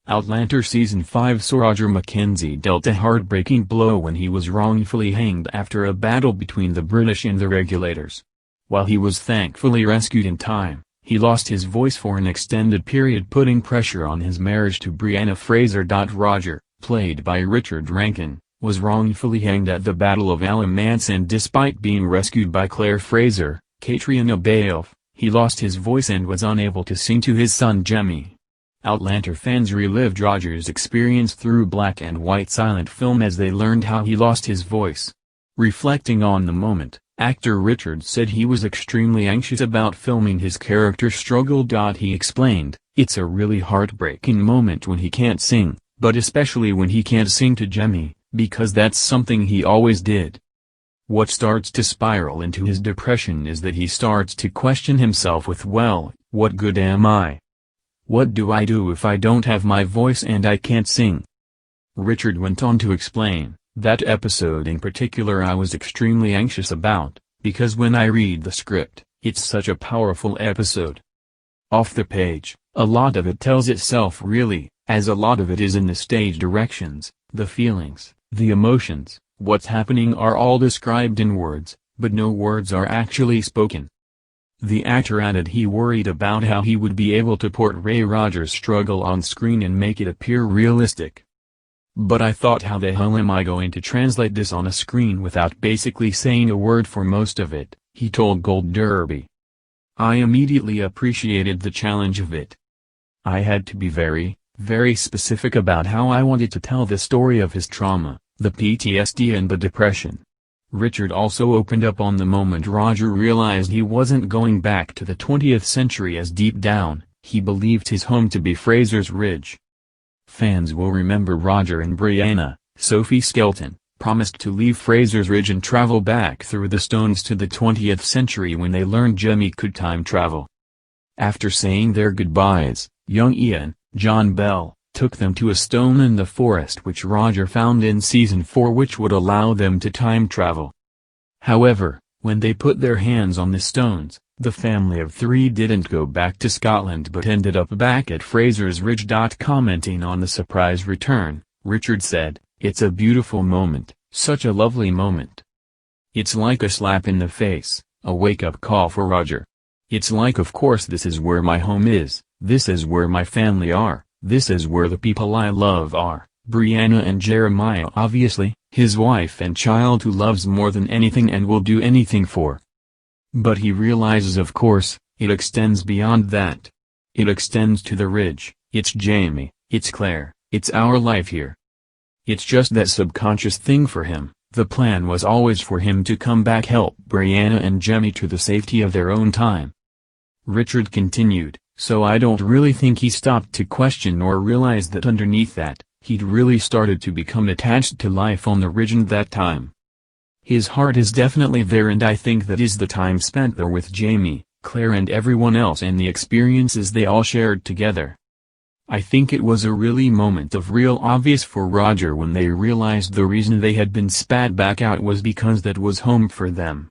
Outlander Season 5 So Roger MacKenzie dealt a heartbreaking blow when he was wrongfully hanged after a battle between the British and the regulators. While he was thankfully rescued in time, he lost his voice for an extended period, putting pressure on his marriage to Brianna. Fraser. Roger, played by Richard Rankin, was wrongfully hanged at the Battle of Alamance, and despite being rescued by Claire Fraser, Katrina Balfe, he lost his voice and was unable to sing to his son Jemmy. Outlander fans relived Roger's experience through black and white silent film as they learned how he lost his voice. Reflecting on the moment, actor Richard said he was extremely anxious about filming his character's struggle. He explained, "It's a really heartbreaking moment when he can't sing, but especially when he can't sing to Jemmy, because that's something he always did." What starts to spiral into his depression is that he starts to question himself with, well, what good am I? What do I do if I don't have my voice and I can't sing? Richard went on to explain, "That episode in particular I was extremely anxious about, because when I read the script, it's such a powerful episode. Off the page, a lot of it tells itself really, as a lot of it is in the stage directions, the feelings, the emotions, what's happening are all described in words, but no words are actually spoken." The actor added he worried about how he would be able to portray Roger's struggle on screen and make it appear realistic. "But I thought, how the hell am I going to translate this on a screen without basically saying a word for most of it," he told Gold Derby. "I immediately appreciated the challenge of it. I had to be very, very specific about how I wanted to tell the story of his trauma, the PTSD and the depression." Richard also opened up on the moment Roger realized he wasn't going back to the 20th century, as deep down, he believed his home to be Fraser's Ridge. Fans will remember Roger and Brianna, Sophie Skelton, promised to leave Fraser's Ridge and travel back through the stones to the 20th century when they learned Jemmy could time travel. After saying their goodbyes, young Ian, John Bell, took them to a stone in the forest which Roger found in Season 4, which would allow them to time travel. However, when they put their hands on the stones, the family of three didn't go back to Scotland but ended up back at Fraser's Ridge. Commenting on the surprise return, Richard said, "It's a beautiful moment, such a lovely moment. It's like a slap in the face, a wake-up call for Roger. It's like, of course this is where my home is, this is where my family are. This is where the people I love are, Brianna and Jeremiah, obviously, his wife and child who loves more than anything and will do anything for." But he realizes, of course, it extends beyond that. It extends to the Ridge, it's Jamie, it's Claire, it's our life here. It's just that subconscious thing for him. The plan was always for him to come back, help Brianna and Jemmy to the safety of their own time. Richard continued, "So I don't really think he stopped to question or realize that underneath that, he'd really started to become attached to life on the Ridge in that time. His heart is definitely there, and I think that is the time spent there with Jamie, Claire and everyone else and the experiences they all shared together. I think it was a really moment of real obvious for Roger when they realized the reason they had been spat back out was because that was home for them."